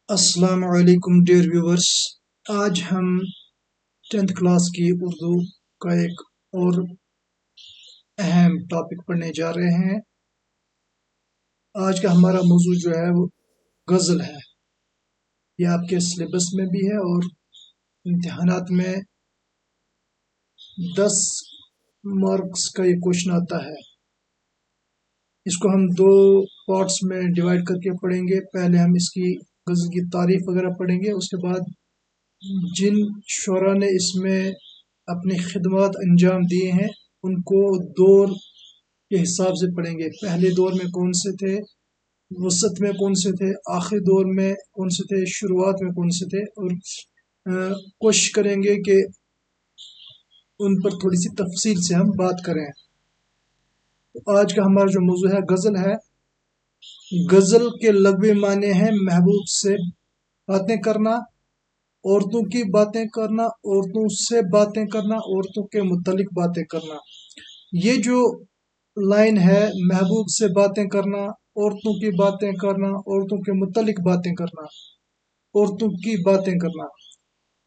السلام علیکم dear viewers, آج ہم 10th کلاس کی اردو کا ایک اور اہم ٹاپک پڑھنے جا رہے ہیں۔ آج کا ہمارا موضوع جو ہے وہ غزل ہے۔ یہ آپ کے سلیبس میں بھی ہے اور امتحانات میں 10 مارکس کا یہ کوشچن آتا ہے۔ اس کو ہم 2 پارٹس میں ڈیوائیڈ کر کے پڑھیں گے۔ پہلے ہم اس کی غزل کی تعریف وغیرہ پڑھیں گے، اس کے بعد جن شعراء نے اس میں اپنی خدمات انجام دیے ہیں ان کو دور کے حساب سے پڑھیں گے۔ پہلے دور میں کون سے تھے، وسط میں کون سے تھے، آخری دور میں کون سے تھے، شروعات میں کون سے تھے، اور کوشش کریں گے کہ ان پر تھوڑی سی تفصیل سے ہم بات کریں۔ آج کا ہمارا جو موضوع ہے غزل ہے۔ غزل کے لغوی معنی ہیں محبوب سے باتیں کرنا، عورتوں کی باتیں کرنا، عورتوں سے باتیں کرنا، عورتوں کے متعلق باتیں کرنا۔ یہ جو لائن ہے محبوب سے باتیں کرنا، عورتوں کی باتیں کرنا، عورتوں کے متعلق باتیں کرنا، عورتوں کی باتیں کرنا،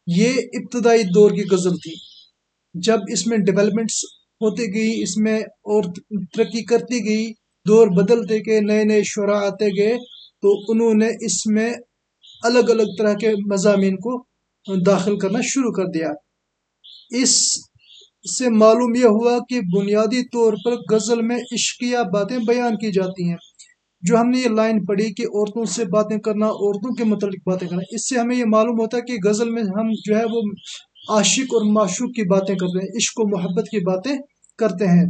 یہ ابتدائی دور کی غزل تھی۔ جب اس میں ڈیولپمنٹس ہوتی گئی، اس میں اور ترقی کرتی گئی، دور بدلتے گئے، نئے نئے شعراء آتے گئے، تو انہوں نے اس میں الگ الگ طرح کے مضامین کو داخل کرنا شروع کر دیا۔ اس سے معلوم یہ ہوا کہ بنیادی طور پر غزل میں عشقیہ باتیں بیان کی جاتی ہیں۔ جو ہم نے یہ لائن پڑھی کہ عورتوں سے باتیں کرنا، عورتوں کے متعلق باتیں کرنا، اس سے ہمیں یہ معلوم ہوتا ہے کہ غزل میں ہم جو ہے وہ عاشق اور معشوق کی باتیں کرتے ہیں، عشق و محبت کی باتیں کرتے ہیں۔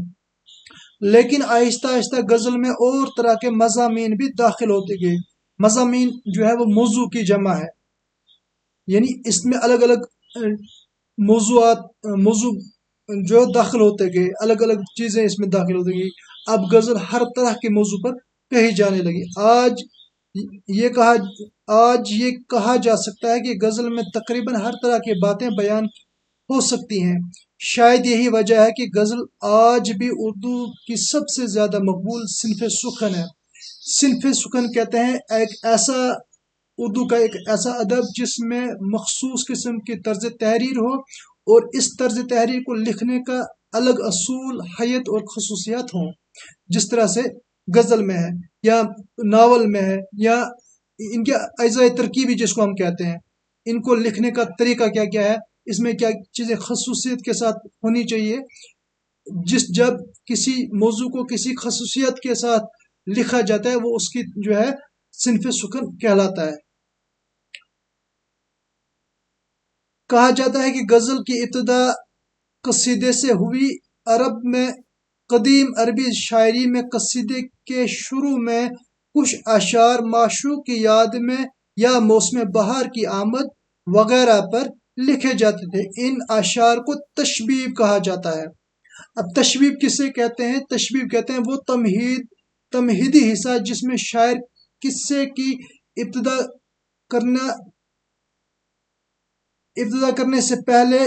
لیکن آہستہ آہستہ غزل میں اور طرح کے مضامین بھی داخل ہوتے گئے۔ مضامین جو ہے وہ موضوع کی جمع ہے، یعنی اس میں الگ الگ موضوع جو داخل ہوتے گئے، الگ الگ چیزیں اس میں داخل ہوتے گئی۔ اب غزل ہر طرح کے موضوع پر کہی جانے لگی۔ آج یہ کہا جا سکتا ہے کہ غزل میں تقریباً ہر طرح کی باتیں بیان ہو سکتی ہیں۔ شاید یہی وجہ ہے کہ غزل آج بھی اردو کی سب سے زیادہ مقبول صنف سخن ہے۔ صنف سخن کہتے ہیں اردو کا ایک ایسا ادب جس میں مخصوص قسم کی طرز تحریر ہو اور اس طرز تحریر کو لکھنے کا الگ اصول، حیت اور خصوصیات ہوں، جس طرح سے غزل میں ہے یا ناول میں ہے، یا ان کے اجزاء ترکیبی جس کو ہم کہتے ہیں۔ ان کو لکھنے کا طریقہ کیا کیا ہے، اس میں کیا چیزیں خصوصیت کے ساتھ ہونی چاہیے۔ جب کسی موضوع کو کسی خصوصیت کے ساتھ لکھا جاتا ہے وہ اس کی جو ہے صنف سخن کہلاتا ہے۔ کہا جاتا ہے کہ غزل کی ابتدا قصیدے سے ہوئی۔ عرب میں قدیم عربی شاعری میں قصیدے کے شروع میں کچھ اشعار معشوق کی یاد میں یا موسم بہار کی آمد وغیرہ پر لکھے جاتے تھے۔ ان اشعار کو تشبیب کہا جاتا ہے۔ اب تشبیب کسے کہتے ہیں؟ تشبیب کہتے ہیں وہ تمہیدی حصہ جس میں شاعر قصے کی ابتدا کرنے سے پہلے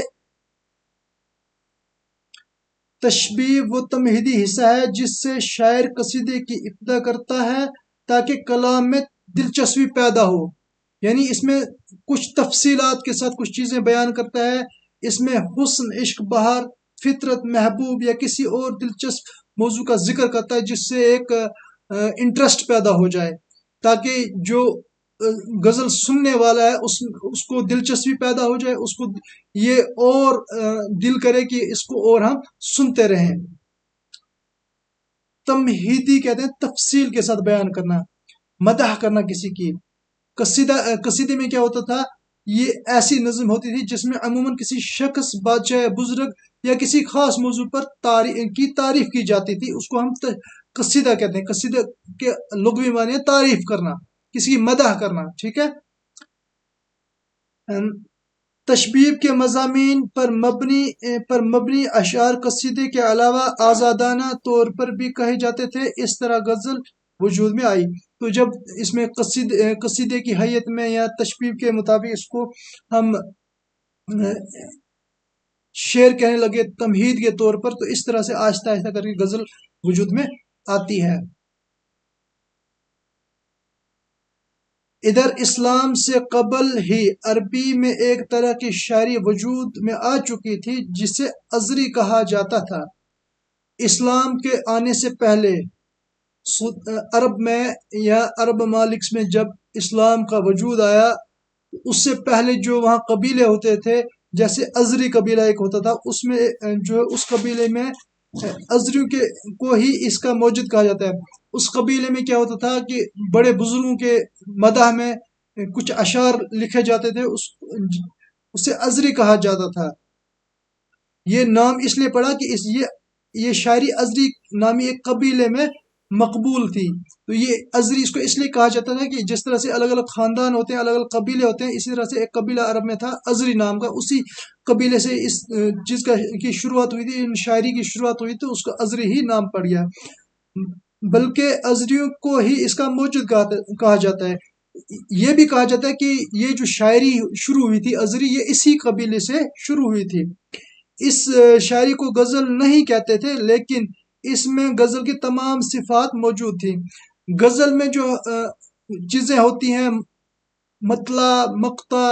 تشبیب وہ تمہیدی حصہ ہے جس سے شاعر قصیدے کی ابتدا کرتا ہے تاکہ کلام میں دلچسپی پیدا ہو، یعنی اس میں کچھ تفصیلات کے ساتھ کچھ چیزیں بیان کرتا ہے۔ اس میں حسن، عشق، بہار، فطرت، محبوب یا کسی اور دلچسپ موضوع کا ذکر کرتا ہے جس سے ایک انٹرسٹ پیدا ہو جائے، تاکہ جو غزل سننے والا ہے اس کو دلچسپی پیدا ہو جائے، اس کو یہ اور دل کرے کہ اس کو اور ہم سنتے رہیں۔ تمہیدی کہتے ہیں تفصیل کے ساتھ بیان کرنا، مدح کرنا کسی کی۔ قصیدے میں کیا ہوتا تھا، یہ ایسی نظم ہوتی تھی جس میں عموماً کسی شخص، بادشاہ، بزرگ یا کسی خاص موضوع پر تعریف کی جاتی تھی۔ اس کو ہم قصیدہ کہتے ہیں۔ قصیدہ کے لغوی معنی ہے تعریف کرنا، کسی کی مدح کرنا، ٹھیک ہے۔ تشبیب کے مضامین پر مبنی اشعار قصیدے کے علاوہ آزادانہ طور پر بھی کہے جاتے تھے۔ اس طرح غزل وجود میں آئی۔ تو جب اس میں قصیدے کی حیت میں یا تشبیب کے مطابق اس کو ہم شعر کہنے لگے تمہید کے طور پر، تو اس طرح سے آہستہ آہستہ کر کے غزل وجود میں آتی ہے۔ ادھر اسلام سے قبل ہی عربی میں ایک طرح کی شاعری وجود میں آ چکی تھی جسے ازری کہا جاتا تھا۔ اسلام کے آنے سے پہلے عرب میں یا عرب ممالک میں جب اسلام کا وجود آیا، اس سے پہلے جو وہاں قبیلے ہوتے تھے، جیسے ازری قبیلہ ایک ہوتا تھا، اس میں جو اس قبیلے میں ازریوں کے کو ہی اس کا موجد کہا جاتا ہے۔ اس قبیلے میں کیا ہوتا تھا کہ بڑے بزرگوں کے مدح میں کچھ اشعار لکھے جاتے تھے، اسے ازری کہا جاتا تھا۔ یہ نام اس لیے پڑا کہ یہ شاعری ازری نامی ایک قبیلے میں مقبول تھی، تو یہ ازری اس کو اس لیے کہا جاتا تھا کہ جس طرح سے الگ الگ خاندان ہوتے ہیں، الگ الگ قبیلے ہوتے ہیں، اسی طرح سے ایک قبیلہ عرب میں تھا ازری نام کا، اسی قبیلے سے اس چیز کی شروعات ہوئی تھی، شاعری کی شروعات ہوئی تھی، اس کو ازری ہی نام پڑ گیا۔ بلکہ ازریوں کو ہی اس کا موجد کہا جاتا ہے۔ یہ بھی کہا جاتا ہے کہ یہ جو شاعری شروع ہوئی تھی ازری، یہ اسی قبیلے سے شروع ہوئی تھی۔ اس شاعری کو غزل نہیں کہتے تھے، لیکن اس میں غزل کی تمام صفات موجود تھیں۔ غزل میں جو چیزیں ہوتی ہیں، مطلع، مقطع،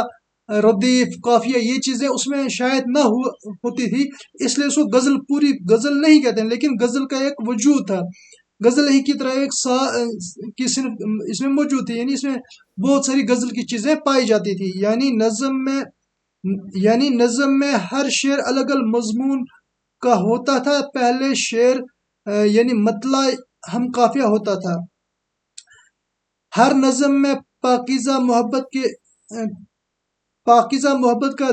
ردیف، قافیہ، یہ چیزیں اس میں شاید نہ ہوتی تھی، اس لیے اس کو پوری غزل نہیں کہتے ہیں، لیکن غزل کا ایک وجود تھا۔ غزل ہی کی طرح ایک کی صنف اس میں موجود تھی، یعنی اس میں بہت ساری غزل کی چیزیں پائی جاتی تھی۔ یعنی نظم میں ہر شعر الگ الگ مضمون کا ہوتا تھا۔ پہلے شعر یعنی مطلع ہم قافیہ ہوتا تھا۔ ہر نظم میں پاکیزہ محبت کا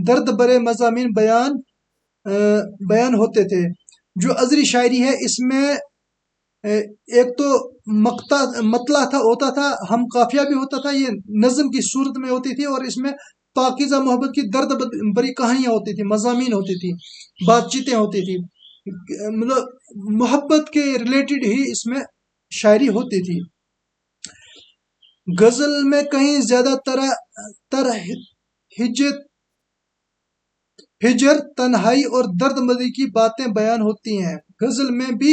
درد برے مضامین بیان ہوتے تھے۔ جو ازری شاعری ہے، اس میں ایک تو مطلع ہوتا تھا، ہم قافیہ بھی ہوتا تھا، یہ نظم کی صورت میں ہوتی تھی، اور اس میں پاکیزہ محبت کی درد بری کہانیاں ہوتی تھی، مضامین ہوتی تھی، بات چیتیں ہوتی تھی، مطلب محبت کے ریلیٹڈ ہی اس میں شاعری ہوتی تھی۔ غزل میں کہیں زیادہ تر ہجر، تنہائی اور درد مندی کی باتیں بیان ہوتی ہیں۔ غزل میں بھی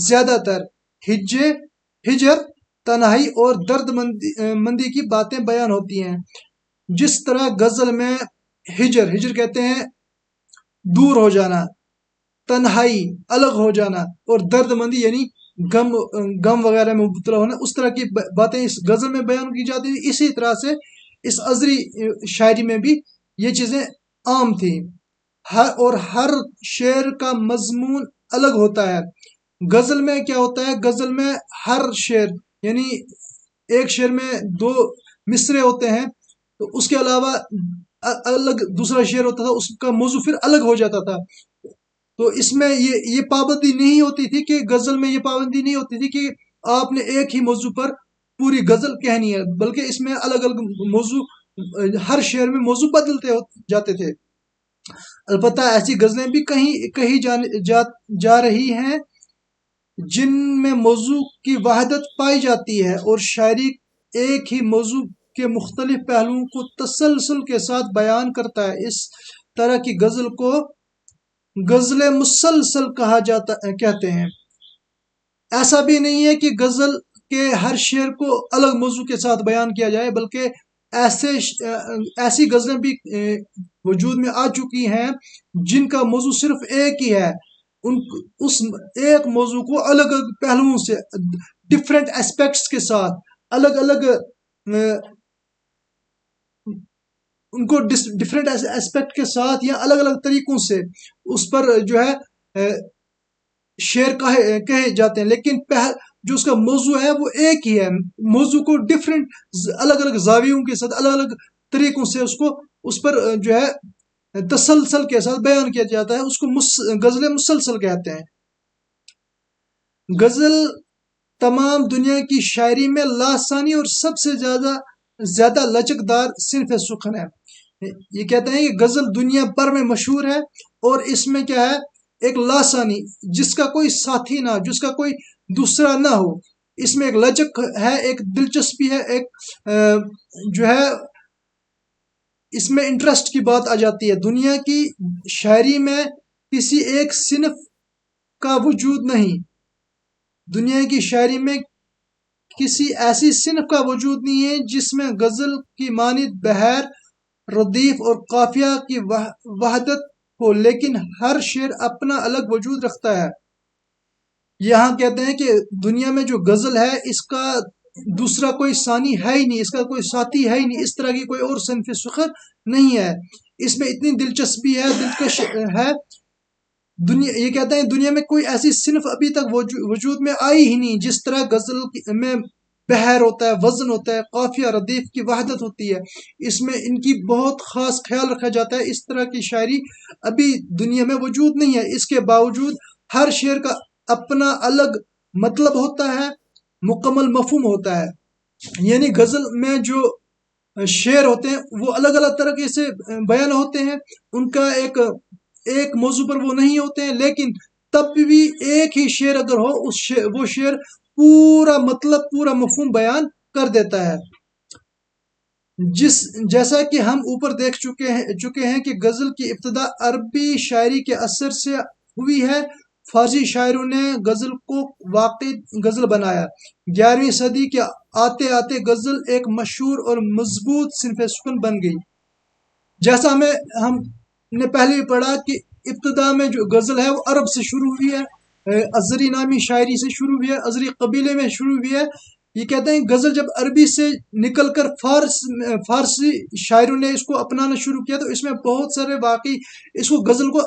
زیادہ تر ہجر، تنہائی اور درد مندی کی باتیں بیان ہوتی ہیں۔ جس طرح غزل میں ہجر کہتے ہیں دور ہو جانا، تنہائی الگ ہو جانا، اور درد مندی یعنی غم وغیرہ میں مبتلا ہونا، اس طرح کی باتیں اس غزل میں بیان کی جاتی تھی۔ اسی طرح سے اس ازری شاعری میں بھی یہ چیزیں عام تھیں، اور ہر شعر کا مضمون الگ ہوتا ہے۔ غزل میں کیا ہوتا ہے، غزل میں ہر شعر یعنی ایک شعر میں 2 مصرے ہوتے ہیں، تو اس کے علاوہ الگ دوسرا شعر ہوتا تھا، اس کا موضوع پھر الگ ہو جاتا تھا۔ تو اس میں یہ پابندی نہیں ہوتی تھی کہ غزل میں یہ پابندی نہیں ہوتی تھی کہ آپ نے ایک ہی موضوع پر پوری غزل کہنی ہے، بلکہ اس میں الگ الگ موضوع، ہر شعر میں موضوع بدلتے جاتے تھے۔ البتہ ایسی غزلیں بھی کہیں جا رہی ہیں جن میں موضوع کی وحدت پائی جاتی ہے، اور شاعری ایک ہی موضوع کے مختلف پہلوؤں کو تسلسل کے ساتھ بیان کرتا ہے۔ اس طرح کی غزل کو غزل مسلسل کہتے ہیں۔ ایسا بھی نہیں ہے کہ غزل کے ہر شعر کو الگ موضوع کے ساتھ بیان کیا جائے، بلکہ ایسی غزلیں بھی وجود میں آ چکی ہیں جن کا موضوع صرف ایک ہی ہے، اس ایک موضوع کو الگ الگ پہلوؤں سے، ڈفرینٹ اسپیکٹس کے ساتھ، الگ الگ ان کو ڈفرینٹ اسپیکٹ کے ساتھ یا الگ الگ طریقوں سے اس پر جو ہے شعر کہے جاتے ہیں، لیکن جو اس کا موضوع ہے وہ ایک ہی ہے۔ موضوع کو ڈفرینٹ الگ الگ زاویوں کے ساتھ، الگ الگ طریقوں سے اس پر جو ہے تسلسل کے ساتھ بیان کیا جاتا ہے، اس کو غزل مسلسل کہتے ہیں۔ غزل تمام دنیا کی شاعری میں لاسانی اور سب سے زیادہ لچکدار صنف سخن ہے۔ یہ کہتے ہیں کہ غزل دنیا بھر میں مشہور ہے، اور اس میں کیا ہے، ایک لاسانی، جس کا کوئی ساتھی نہ، جس کا کوئی دوسرا نہ ہو۔ اس میں ایک لچک ہے، ایک دلچسپی ہے، ایک جو ہے اس میں انٹرسٹ کی بات آ جاتی ہے۔ دنیا کی شاعری میں کسی ایک صنف کا وجود نہیں، دنیا کی شاعری میں کسی ایسی صنف کا وجود نہیں ہے جس میں غزل کی مانند بہر، ردیف اور قافیہ کی وحدت ہو، لیکن ہر شعر اپنا الگ وجود رکھتا ہے۔ یہاں کہتے ہیں کہ دنیا میں جو غزل ہے اس کا دوسرا کوئی ثانی ہے ہی نہیں، اس کا کوئی ساتھی ہے ہی نہیں، اس طرح کی کوئی اور صنف سخر نہیں ہے۔ اس میں اتنی دلچسپی ہے، دلکش ہے۔ یہ کہتے ہیں دنیا میں کوئی ایسی صنف ابھی تک وجود میں آئی ہی نہیں جس طرح غزل میں بہر ہوتا ہے، وزن ہوتا ہے، قافیہ ردیف کی وحدت ہوتی ہے، اس میں ان کی بہت خاص خیال رکھا جاتا ہے۔ اس طرح کی شاعری ابھی دنیا میں وجود نہیں ہے۔ اس کے باوجود ہر شعر کا اپنا الگ مطلب ہوتا ہے، مکمل مفہوم ہوتا ہے۔ یعنی غزل میں جو شعر ہوتے ہیں وہ الگ الگ طریقے سے بیان ہوتے ہیں، ان کا ایک موضوع پر وہ نہیں ہوتے ہیں، لیکن تب بھی ایک ہی شعر اگر ہو وہ شعر پورا مطلب، پورا مفہوم بیان کر دیتا ہے۔ جیسا کہ ہم اوپر دیکھ چکے ہیں کہ غزل کی ابتدا عربی شاعری کے اثر سے ہوئی ہے۔ فارسی شاعروں نے غزل کو واقعی غزل بنایا۔ 11ویں صدی کے آتے آتے غزل ایک مشہور اور مضبوط صنف سخن بن گئی۔ جیسا ہم نے پہلے بھی پڑھا کہ ابتدا میں جو غزل ہے وہ عرب سے شروع ہوئی ہے، ازری نامی شاعری سے شروع ہوئی ہے، ازری قبیلے میں شروع ہوئی ہے۔ یہ کہتے ہیں غزل جب عربی سے نکل کر فارسی شاعروں نے اس کو اپنانا شروع کیا تو اس میں بہت سارے واقعی اس کو غزل کو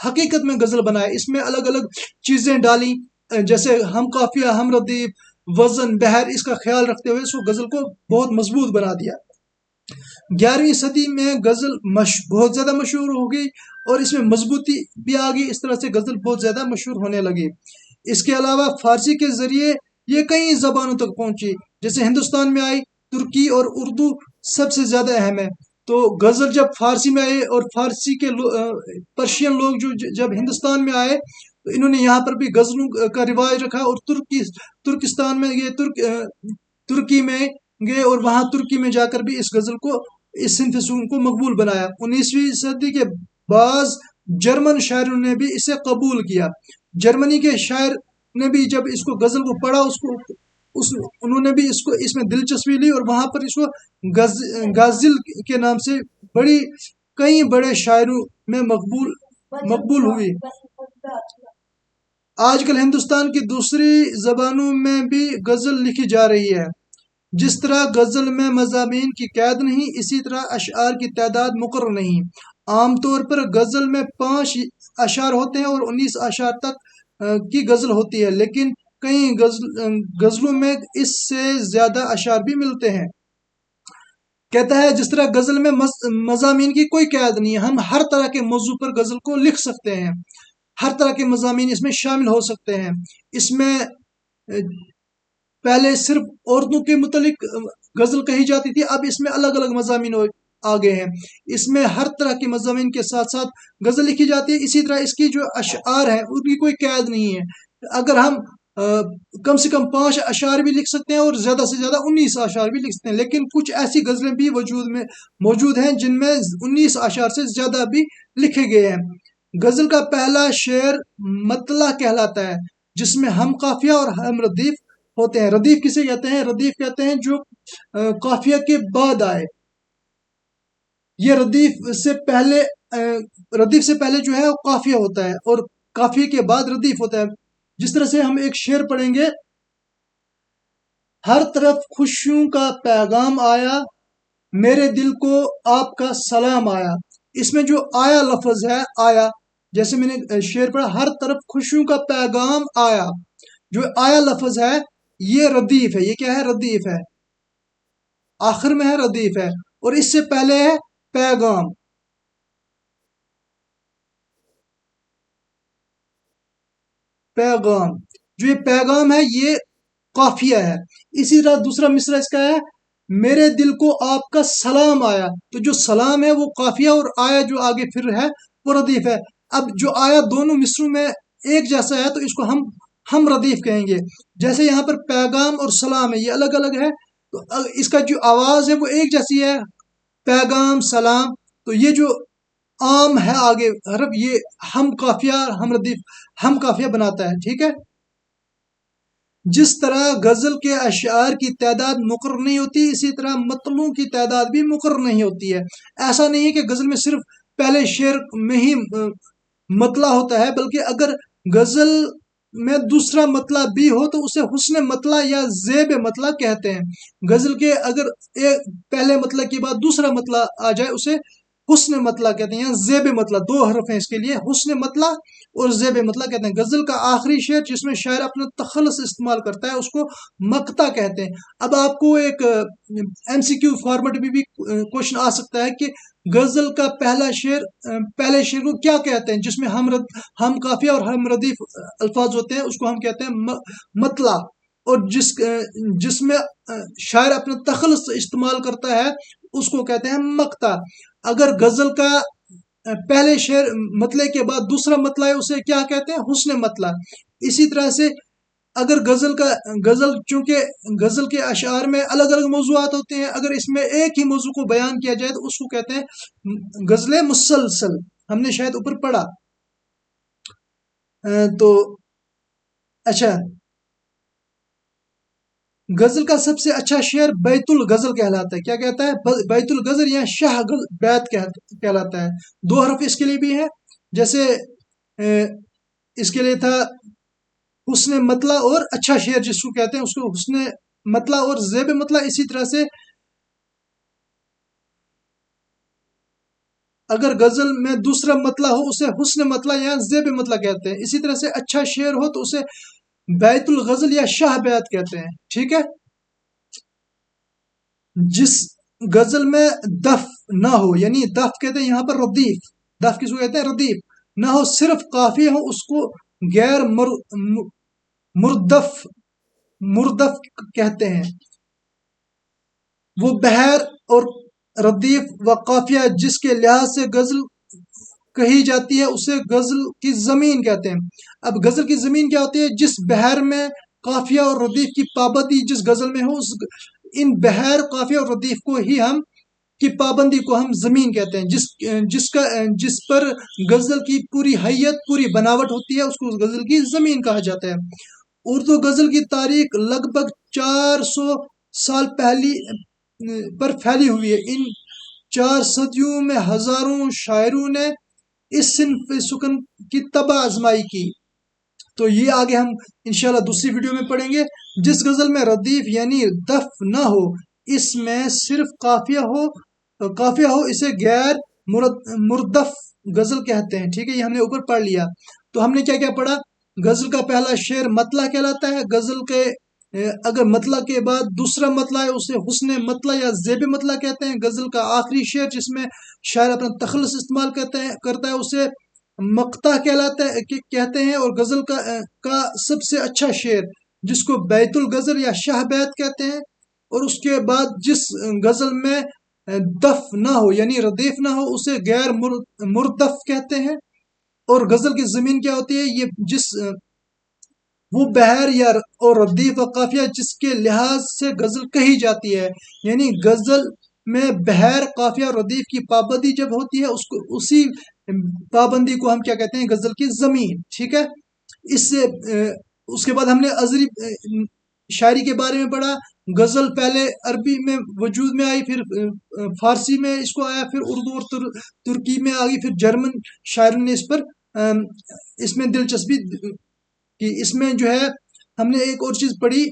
حقیقت میں غزل بنایا۔ اس میں الگ الگ چیزیں ڈالی، جیسے ہم قافیہ، ہم ردیف، وزن، بہر، اس کا خیال رکھتے ہوئے اس کو غزل کو بہت مضبوط بنا دیا۔ 11ویں صدی میں غزل بہت زیادہ مشہور ہو گئی اور اس میں مضبوطی بھی آ گئی، اس طرح سے غزل بہت زیادہ مشہور ہونے لگی۔ اس کے علاوہ فارسی کے ذریعے یہ کئی زبانوں تک پہنچی، جیسے ہندوستان میں آئی، ترکی اور اردو سب سے زیادہ اہم ہے۔ تو غزل جب فارسی میں آئے اور فارسی کے پرشین لوگ جب ہندوستان میں آئے تو انہوں نے یہاں پر بھی غزلوں کا رواج رکھا، اور ترکستان میں گئے، ترکی میں گئے اور وہاں ترکی میں جا کر بھی اس غزل کو، اس صنف سخن کو مقبول بنایا۔ 19ویں صدی کے بعض جرمن شاعروں نے بھی اسے قبول کیا۔ جرمنی کے شاعر نے بھی جب اس کو غزل کو پڑھا انہوں نے بھی اس میں دلچسپی لی، اور وہاں پر اس کو غازل کے نام سے کئی بڑے شاعروں میں مقبول ہوئی۔ آج کل ہندوستان کی دوسری زبانوں میں بھی غزل لکھی جا رہی ہے۔ جس طرح غزل میں مضامین کی قید نہیں، اسی طرح اشعار کی تعداد مقرر نہیں۔ عام طور پر غزل میں 5 اشعار ہوتے ہیں اور 19 اشعار تک کی غزل ہوتی ہے، لیکن کئی غزلوں میں اس سے زیادہ اشعار بھی ملتے ہیں۔ کہتا ہے جس طرح غزل میں مضامین کی کوئی قید نہیں ہے، ہم ہر طرح کے موضوع پر غزل کو لکھ سکتے ہیں، ہر طرح کے مضامین اس میں شامل ہو سکتے ہیں۔ اس میں پہلے صرف عورتوں کے متعلق غزل کہی جاتی تھی، اب اس میں الگ الگ مضامین آ گئے ہیں، اس میں ہر طرح کے مضامین کے ساتھ ساتھ غزل لکھی جاتی ہے۔ اسی طرح اس کی جو اشعار ہیں ان کی کوئی قید نہیں ہے، اگر ہم کم سے کم 5 اشعار بھی لکھ سکتے ہیں اور زیادہ سے زیادہ 19 اشعار بھی لکھ سکتے ہیں، لیکن کچھ ایسی غزلیں بھی موجود ہیں جن میں 19 اشعار سے زیادہ بھی لکھے گئے ہیں۔ غزل کا پہلا شعر مطلع کہلاتا ہے، جس میں ہم قافیہ اور ہم ردیف ہوتے ہیں۔ ردیف کسے کہتے ہیں؟ ردیف کہتے ہیں جو قافیہ کے بعد آئے۔ یہ ردیف سے پہلے جو ہے وہ قافیہ ہوتا ہے، اور قافیہ کے بعد ردیف ہوتا ہے۔ جس طرح سے ہم ایک شعر پڑھیں گے، ہر طرف خوشیوں کا پیغام آیا، میرے دل کو آپ کا سلام آیا۔ اس میں جو آیا لفظ ہے، آیا، جیسے میں نے شعر پڑھا، ہر طرف خوشیوں کا پیغام آیا، جو آیا لفظ ہے یہ ردیف ہے۔ یہ کیا ہے؟ ردیف ہے، آخر میں ہے ردیف ہے، اور اس سے پہلے ہے پیغام۔ جو یہ پیغام ہے یہ قافیہ ہے۔ اسی طرح دوسرا مصرع اس کا ہے، میرے دل کو آپ کا سلام آیا، تو جو سلام ہے وہ قافیہ، اور آیا جو آگے پھر ہے وہ ردیف ہے۔ اب جو آیا دونوں مصروں میں ایک جیسا ہے تو اس کو ہم ردیف کہیں گے۔ جیسے یہاں پر پیغام اور سلام ہے، یہ الگ الگ ہے، تو اس کا جو آواز ہے وہ ایک جیسی ہے، پیغام، سلام، تو یہ جو عام ہے آگے حرف، یہ ہم قافیہ، ہم ردیف، ہم قافیہ بناتا ہے، ٹھیک ہے۔ جس طرح غزل کے اشعار کی تعداد مقرر نہیں ہوتی، اسی طرح مطلوع کی تعداد بھی مقرر نہیں ہوتی ہے۔ ایسا نہیں ہے کہ غزل میں صرف پہلے شعر میں ہی مطلع ہوتا ہے، بلکہ اگر غزل میں دوسرا مطلع بھی ہو تو اسے حسن مطلع یا زیب مطلع کہتے ہیں۔ غزل کے اگر پہلے مطلع کے بعد دوسرا مطلع آ جائے اسے حسن مطلع کہتے ہیں، یا زیب مطلع، دو حرف ہیں اس کے لیے، حسن مطلع اور زیب مطلع کہتے ہیں۔ غزل کا آخری شعر جس میں شاعر اپنا تخلص استعمال کرتا ہے اس کو مقطع کہتے ہیں۔ اب آپ کو ایک ایم سی کیو فارمیٹ میں بھی کوشچن آ سکتا ہے کہ غزل کا پہلا شعر پہلے شعر کو کیا کہتے ہیں، جس میں ہم قافیہ اور ہم ردیف الفاظ ہوتے ہیں، اس کو ہم کہتے ہیں مطلع، اور جس میں شاعر اپنا تخلص استعمال کرتا ہے اس کو کہتے ہیں مقطع۔ اگر غزل کا پہلے شعر مطلع کے بعد دوسرا مطلع ہے اسے کیا کہتے ہیں، حسن مطلع۔ اسی طرح سے اگر غزل چونکہ غزل کے اشعار میں الگ الگ موضوعات ہوتے ہیں، اگر اس میں ایک ہی موضوع کو بیان کیا جائے تو اس کو کہتے ہیں غزل مسلسل، ہم نے شاید اوپر پڑھا۔ تو اچھا، غزل کا سب سے اچھا شعر بیت الغزل کہلاتا ہے۔ کیا کہتا ہے؟ بیت الغزل یا شاہ بیت کہلاتا ہے۔ دو حرف اس کے لیے بھی ہے، جیسے اس کے لیے تھا حسن مطلع اور اچھا شعر جس کو کہتے ہیں اس کو حسن مطلع اور زیب مطلع۔ اسی طرح سے اگر غزل میں دوسرا مطلع ہو اسے حسن مطلع یا زیب مطلع کہتے ہیں۔ اسی طرح سے اچھا شعر ہو تو اسے بیت الغزل یا شاہ بیت کہتے ہیں، ٹھیک ہے۔ جس غزل میں دف نہ ہو، یعنی دف کہتے ہیں یہاں پر ردیف، دف کس کو کہتے ہیں؟ ردیف نہ ہو، صرف قافیہ ہو، اس کو غیر مردف کہتے ہیں۔ وہ بحر اور ردیف و قافیہ جس کے لحاظ سے غزل کہی جاتی ہے اسے غزل کی زمین کہتے ہیں۔ اب غزل کی زمین کیا ہوتی ہے؟ جس بحر میں قافیہ اور ردیف کی پابندی جس غزل میں ہو، ان بحر، قافیہ اور ردیف کو ہی ہم کی پابندی کو ہم زمین کہتے ہیں۔ جس پر غزل کی پوری حیت، پوری بناوٹ ہوتی ہے اس کو غزل کی زمین کہا جاتا ہے۔ اردو غزل کی تاریخ لگ بھگ 400 سال پر پھیلی ہوئی ہے۔ ان 4 صدیوں میں ہزاروں شاعروں نے اس صنف سخن کی طبع آزمائی کی۔ تو یہ آگے ہم انشاءاللہ دوسری ویڈیو میں پڑھیں گے۔ جس غزل میں ردیف یعنی دف نہ ہو، اس میں صرف قافیہ ہو اسے غیر مردف غزل کہتے ہیں، ٹھیک ہے۔ یہ ہم نے اوپر پڑھ لیا۔ تو ہم نے کیا کیا پڑھا؟ غزل کا پہلا شعر مطلع کہلاتا ہے۔ غزل کے اگر مطلع کے بعد دوسرا مطلع ہے اسے حسن مطلع یا زیب مطلع کہتے ہیں۔ غزل کا آخری شعر جس میں شاعر اپنا تخلص استعمال کرتا ہے اسے مقطع کہتے ہیں۔ اور غزل کا سب سے اچھا شعر جس کو بیت الغزل یا شاہ بیت کہتے ہیں، اور اس کے بعد جس غزل میں دف نہ ہو یعنی ردیف نہ ہو اسے غیر مردف کہتے ہیں۔ اور غزل کی زمین کیا ہوتی ہے؟ یہ وہ بحر یا اور ردیف و قافیہ جس کے لحاظ سے غزل کہی جاتی ہے، یعنی غزل میں بحر، قافیہ اور ردیف کی پابندی جب ہوتی ہے اسی پابندی کو ہم کیا کہتے ہیں؟ غزل کی زمین، ٹھیک ہے۔ اس کے بعد ہم نے عذری شاعری کے بارے میں پڑھا۔ غزل پہلے عربی میں وجود میں آئی، پھر فارسی میں اس کو آیا، پھر اردو اور ترکی میں آ گئی، پھر جرمن شاعروں نے اس میں دلچسپی کی۔ اس میں جو ہے ہم نے ایک اور چیز پڑھی،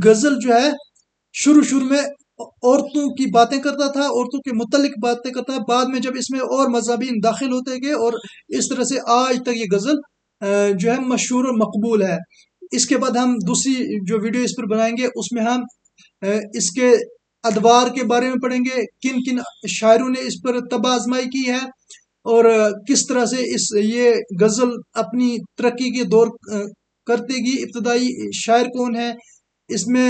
غزل جو ہے شروع میں عورتوں کی باتیں کرتا تھا، عورتوں کے متعلق باتیں کرتا تھا، بعد میں جب اس میں اور مضامین داخل ہوتے گئے اور اس طرح سے آج تک یہ غزل جو ہے مشہور اور مقبول ہے۔ اس کے بعد ہم دوسری جو ویڈیو اس پر بنائیں گے اس میں ہم اس کے ادوار کے بارے میں پڑھیں گے، کن کن شاعروں نے اس پر طبع آزمائی کی ہے، اور کس طرح سے یہ غزل اپنی ترقی کے دور کرتے گی، ابتدائی شاعر کون ہے، اس میں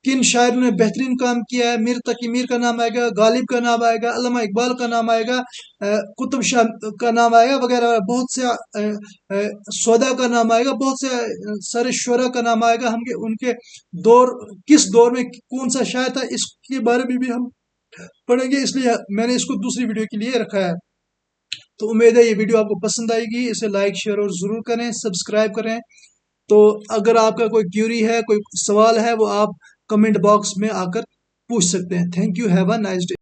کن شاعروں نے بہترین کام کیا ہے۔ میر تقی میر کا نام آئے گا، غالب کا نام آئے گا، علامہ اقبال کا نام آئے گا، قطب شاہ کا نام آئے گا وغیرہ، بہت سے سودا کا نام آئے گا، بہت سے سارے شعراء کا نام آئے گا۔ ہم ان کے کس دور میں کون سا شاعر تھا اس کے بارے میں بھی ہم پڑھیں گے، اس لیے میں نے اس کو دوسری ویڈیو کے لیے رکھا ہے۔ تو امید ہے یہ ویڈیو آپ کو پسند آئے گی، اسے لائک، شیئر اور ضرور کریں، سبسکرائب کریں۔ تو اگر آپ کا کوئی کیوری ہے، کوئی سوال ہے، وہ آپ کمنٹ باکس میں آ کر پوچھ سکتے ہیں. Thank you, have a nice day.